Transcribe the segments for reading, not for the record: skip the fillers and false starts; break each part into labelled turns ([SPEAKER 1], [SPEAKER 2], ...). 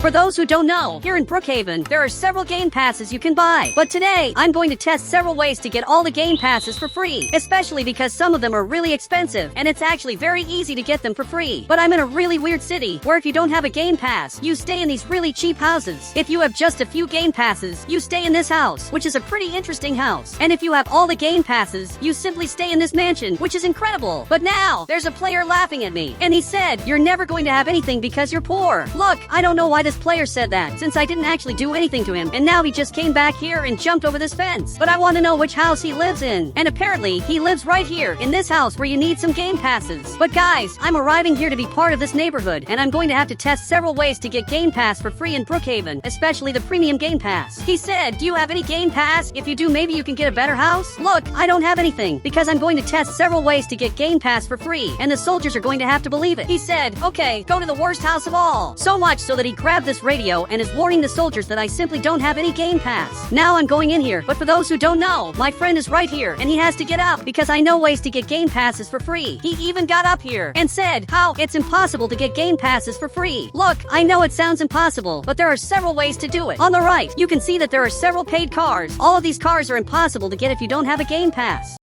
[SPEAKER 1] For those who don't know, here in Brookhaven, there are several game passes you can buy. But today, I'm going to test several ways to get all the game passes for free, especially because some of them are really expensive, and it's actually very easy to get them for free. But I'm in a really weird city, where if you don't have a game pass, you stay in these really cheap houses. If you have just a few game passes, you stay in this house, which is a pretty interesting house. And if you have all the game passes, you simply stay in this mansion, which is incredible. But now, there's a player laughing at me, and he said, "You're never going to have anything because you're poor." Look, I don't know why this player said that, since I didn't actually do anything to him, and now he just came back here and jumped over this fence. But I want to know which house he lives in, and apparently he lives right here in this house where you need some game passes. But guys, I'm arriving here to be part of this neighborhood, and I'm going to have to test several ways to get game pass for free in Brookhaven, especially the premium game pass. He said, "Do you have any game pass? If you do, maybe you can get a better house." Look, I don't have anything, because I'm going to test several ways to get game pass for free, and the soldiers are going to have to believe it. He said, "Okay, go to the worst house of all." So much so that he grabbed this radio and is warning the soldiers that I simply don't have any game pass. Now I'm going in here, but for those who don't know, my friend is right here, and he has to get up, because I know ways to get game passes for free. He even got up here and said how it's impossible to get game passes for free. Look, I know it sounds impossible, but there are several ways to do it. On the right, you can see that there are several paid cars. All of these cars are impossible to get if you don't have a game pass.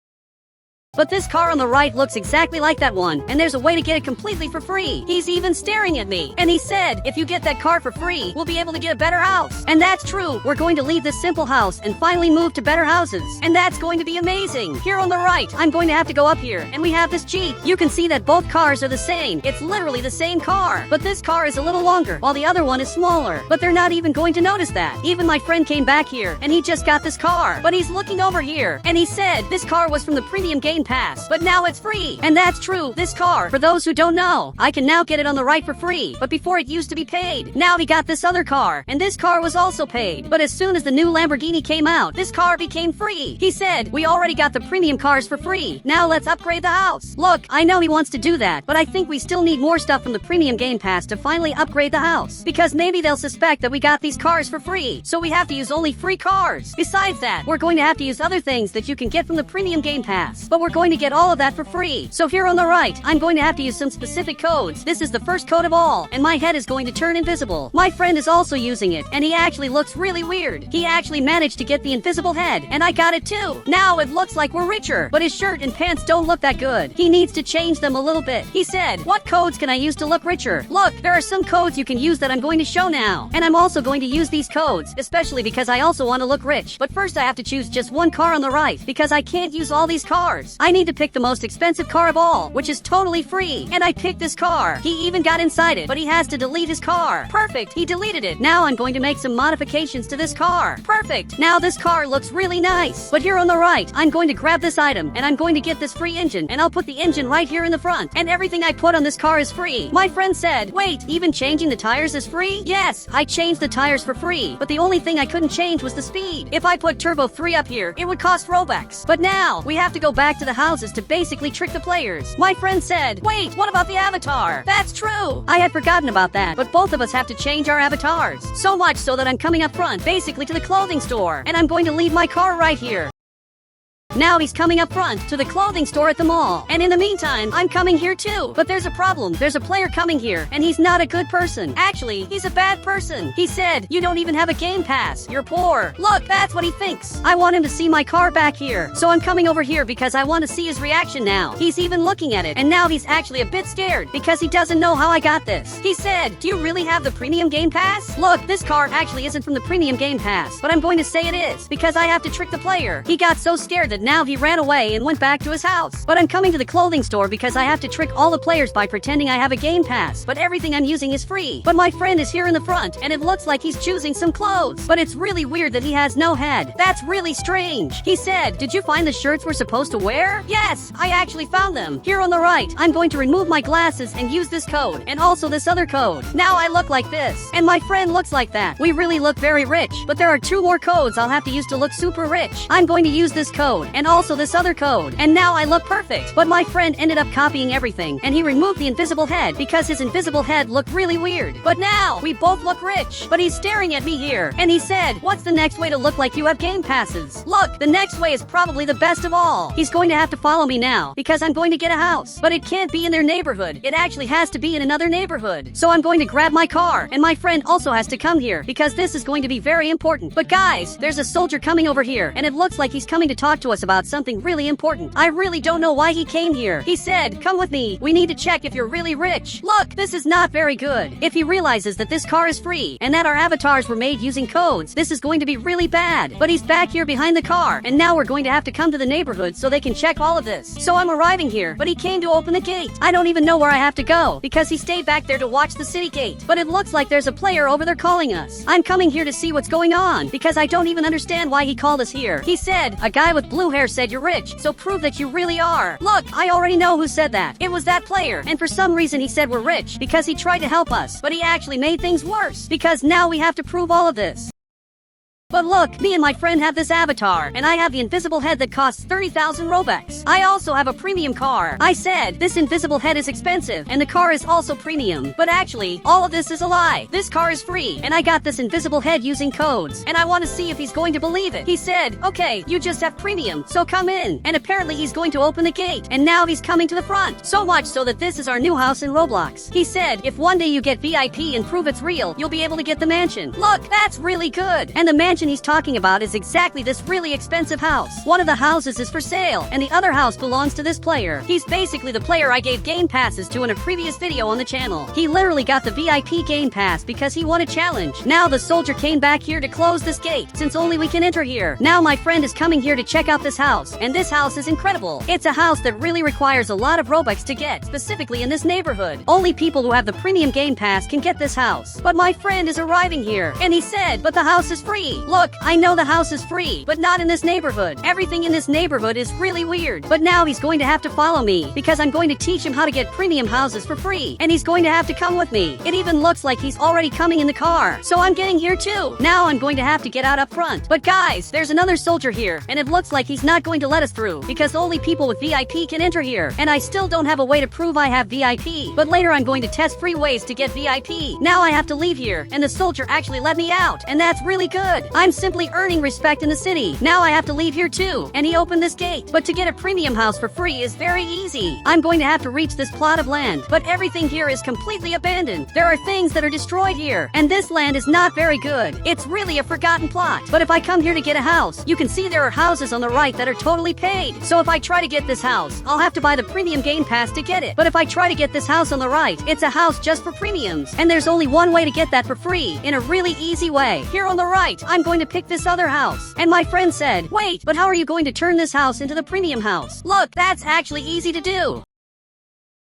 [SPEAKER 1] But this car on the right looks exactly like that one, and there's a way to get it completely for free. He's even staring at me, and he said, "If you get that car for free, we'll be able to get a better house." And that's true. We're going to leave this simple house and finally move to better houses, and that's going to be amazing. Here on the right, I'm going to have to go up here, and we have this Jeep. You can see that both cars are the same. It's literally the same car, but this car is a little longer, while the other one is smaller. But they're not even going to notice that. Even my friend came back here, and he just got this car, but he's looking over here, and he said this car was from the premium game pass, but now it's free. And that's true. This car, for those who don't know, I can now get it on the right for free, but before it used to be paid. Now he got this other car, and this car was also paid. But as soon as the new Lamborghini came out, this car became free. He said, "We already got the premium cars for free. Now let's upgrade the house." Look, I know he wants to do that, but I think we still need more stuff from the premium game pass to finally upgrade the house, because maybe they'll suspect that we got these cars for free, so we have to use only free cars. Besides that, we're going to have to use other things that you can get from the premium game pass, but we're going to get all of that for free. So here on the right, I'm going to have to use some specific codes. This is the first code of all, and my head is going to turn invisible. My friend is also using it, and he actually looks really weird. He actually managed to get the invisible head, and I got it too. Now it looks like we're richer, but his shirt and pants don't look that good. He needs to change them a little bit. He said, "What codes can I use to look richer?" Look, there are some codes you can use that I'm going to show now, and I'm also going to use these codes, especially because I also want to look rich. But first I have to choose just one car on the right, because I can't use all these cars. I need to pick the most expensive car of all, which is totally free, and I picked this car. He even got inside it, but he has to delete his car. Perfect, he deleted it. Now I'm going to make some modifications to this car. Perfect, now this car looks really nice. But here on the right, I'm going to grab this item, and I'm going to get this free engine, and I'll put the engine right here in the front, and everything I put on this car is free. My friend said, "Wait, even changing the tires is free?" Yes, I changed the tires for free, but the only thing I couldn't change was the speed. If I put Turbo 3 up here, it would cost Robux. But now, we have to go back to the houses to basically trick the players. My friend said, "Wait, what about the avatar?" That's true. I had forgotten about that, but both of us have to change our avatars. So much so that I'm coming up front, basically to the clothing store, and I'm going to leave my car right here. Now he's coming up front to the clothing store at the mall. And in the meantime, I'm coming here too. But there's a problem. There's a player coming here, and he's not a good person. Actually, he's a bad person. He said, "You don't even have a game pass. You're poor." Look, that's what he thinks. I want him to see my car back here. So I'm coming over here because I want to see his reaction now. He's even looking at it, and now he's actually a bit scared because he doesn't know how I got this. He said, "Do you really have the premium game pass?" Look, this car actually isn't from the premium game pass, but I'm going to say it is, because I have to trick the player. He got so scared that now he ran away and went back to his house. But I'm coming to the clothing store because I have to trick all the players by pretending I have a game pass, but everything I'm using is free. But my friend is here in the front, and it looks like he's choosing some clothes. But it's really weird that he has no head. That's really strange. He said, "Did you find the shirts we're supposed to wear?" Yes, I actually found them. Here on the right, I'm going to remove my glasses and use this code, and also this other code. Now I look like this, and my friend looks like that. We really look very rich, but there are 2 more codes I'll have to use to look super rich. I'm going to use this code, and also this other code. And now I look perfect. But my friend ended up copying everything, and he removed the invisible head because his invisible head looked really weird. But now we both look rich. But he's staring at me here, and he said, what's the next way to look like you have game passes? Look, the next way is probably the best of all. He's going to have to follow me now because I'm going to get a house. But it can't be in their neighborhood. It actually has to be in another neighborhood. So I'm going to grab my car, and my friend also has to come here because this is going to be very important. But guys, there's a soldier coming over here, and it looks like he's coming to talk to us about something really important. I really don't know why he came here. He said, come with me. We need to check if you're really rich. Look, this is not very good. If he realizes that this car is free and that our avatars were made using codes, this is going to be really bad. But he's back here behind the car, and now we're going to have to come to the neighborhood so they can check all of this. So I'm arriving here, but he came to open the gate. I don't even know where I have to go because he stayed back there to watch the city gate. But it looks like there's a player over there calling us. I'm coming here to see what's going on because I don't even understand why he called us here. He said, a guy with blue hair said you're rich, so prove that you really are. Look, I already know who said that. It was that player, and for some reason he said we're rich because he tried to help us, but he actually made things worse because now we have to prove all of this. But look, me and my friend have this avatar, and I have the invisible head that costs 30,000 Robux. I also have a premium car. I said, this invisible head is expensive, and the car is also premium. But actually, all of this is a lie. This car is free, and I got this invisible head using codes, and I want to see if he's going to believe it. He said, okay, you just have premium, so come in. And apparently he's going to open the gate, and now he's coming to the front. So much so that this is our new house in Roblox. He said, if one day you get VIP and prove it's real, you'll be able to get the mansion. Look, that's really good. And the mansion he's talking about is exactly this really expensive house. One of the houses is for sale, and the other house belongs to this player. He's basically the player I gave game passes to in a previous video on the channel. He literally got the VIP game pass because he won a challenge. Now the soldier came back here to close this gate, since only we can enter here. Now my friend is coming here to check out this house, and this house is incredible. It's a house that really requires a lot of Robux to get, specifically in this neighborhood. Only people who have the premium game pass can get this house. But my friend is arriving here, and he said, but the house is free. Look, I know the house is free, but not in this neighborhood. Everything in this neighborhood is really weird. But now he's going to have to follow me because I'm going to teach him how to get premium houses for free. And he's going to have to come with me. It even looks like he's already coming in the car. So I'm getting here too. Now I'm going to have to get out up front. But guys, there's another soldier here, and it looks like he's not going to let us through because only people with VIP can enter here. And I still don't have a way to prove I have VIP. But later I'm going to test free ways to get VIP. Now I have to leave here, and the soldier actually let me out. And that's really good. I'm simply earning respect in the city. Now I have to leave here too, and he opened this gate. But to get a premium house for free is very easy. I'm going to have to reach this plot of land, but everything here is completely abandoned. There are things that are destroyed here, and this land is not very good. It's really a forgotten plot. But if I come here to get a house, you can see there are houses on the right that are totally paid. So if I try to get this house, I'll have to buy the premium game pass to get it. But if I try to get this house on the right, it's a house just for premiums, and there's only one way to get that for free, in a really easy way. Here on the right, I'm going to pick this other house. And my friend said, wait, but how are you going to turn this house into the premium house? Look, that's actually easy to do.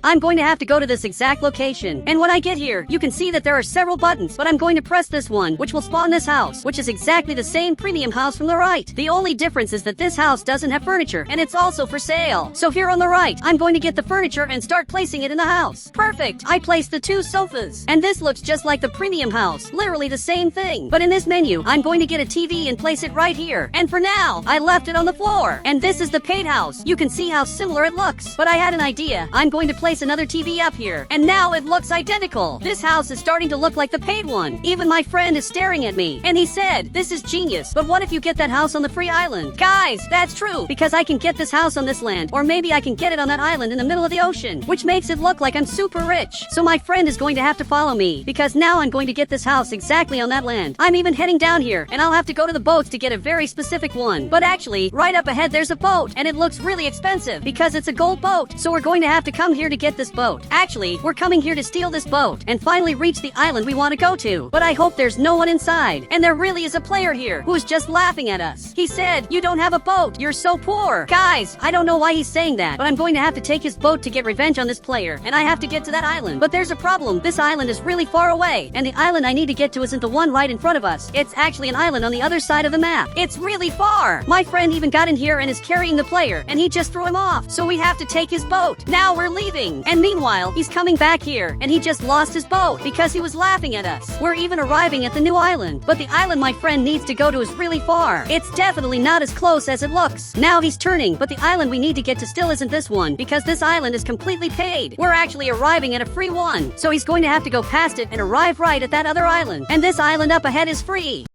[SPEAKER 1] I'm going to have to go to this exact location. And when I get here, you can see that there are several buttons, but I'm going to press this one, which will spawn this house, which is exactly the same premium house from the right. The only difference is that this house doesn't have furniture, and it's also for sale. So here on the right, I'm going to get the furniture and start placing it in the house. Perfect! I placed the 2 sofas. And this looks just like the premium house, literally the same thing. But in this menu, I'm going to get a TV and place it right here. And for now, I left it on the floor. And this is the paid house. You can see how similar it looks. But I had an idea. I'm going to place another TV up here, and now it looks identical. This house is starting to look like the paid one. Even my friend is staring at me, and he said, this is genius, but what if you get that house on the free island? Guys, that's true, because I can get this house on this land, or maybe I can get it on that island in the middle of the ocean, which makes it look like I'm super rich. So my friend is going to have to follow me, because now I'm going to get this house exactly on that land. I'm even heading down here, and I'll have to go to the boats to get a very specific one. But actually, right up ahead there's a boat, and it looks really expensive, because it's a gold boat. So we're going to have to come here to get this boat. Actually, we're coming here to steal this boat and finally reach the island we want to go to. But I hope there's no one inside. And there really is a player here who's just laughing at us. He said, you don't have a boat. You're so poor. Guys, I don't know why he's saying that, but I'm going to have to take his boat to get revenge on this player, and I have to get to that island. But there's a problem. This island is really far away, and the island I need to get to isn't the one right in front of us. It's actually an island on the other side of the map. It's really far. My friend even got in here and is carrying the player, and he just threw him off. So we have to take his boat. Now we're leaving. king. And meanwhile, he's coming back here, and he just lost his boat because he was laughing at us. We're even arriving at the new island, but the island my friend needs to go to is really far. It's definitely not as close as it looks. Now he's turning, but the island we need to get to still isn't this one, because this island is completely paid. We're actually arriving at a free one, so he's going to have to go past it and arrive right at that other island. And this island up ahead is free.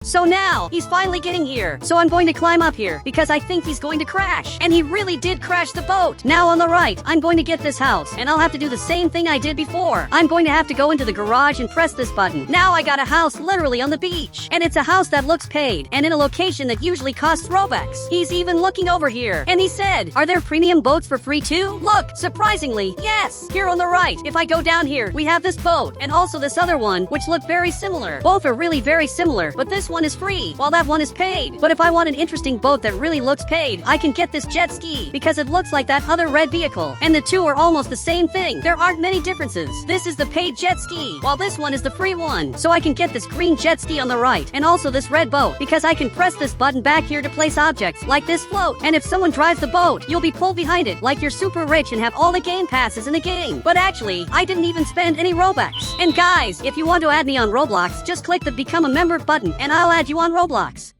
[SPEAKER 1] So now, he's finally getting here. So I'm going to climb up here, because I think he's going to crash. And he really did crash the boat. Now on the right, I'm going to get this house, and I'll have to do the same thing I did before. I'm going to have to go into the garage and press this button. Now I got a house literally on the beach. And it's a house that looks paid, and in a location that usually costs Robux. He's even looking over here, and he said, are there premium boats for free too? Look, surprisingly, yes! Here on the right, if I go down here, we have this boat, and also this other one, which look very similar. Both are really very similar, but this one is free, while that one is paid. But if I want an interesting boat that really looks paid, I can get this jet ski, because it looks like that other red vehicle. And the two are almost the same thing. There aren't many differences. This is the paid jet ski, while this one is the free one. So I can get this green jet ski on the right, and also this red boat, because I can press this button back here to place objects, like this float. And if someone drives the boat, you'll be pulled behind it, like you're super rich and have all the game passes in the game. But actually, I didn't even spend any Robux. And guys, if you want to add me on Roblox, just click the Become a Member button, and I'll add you on Roblox.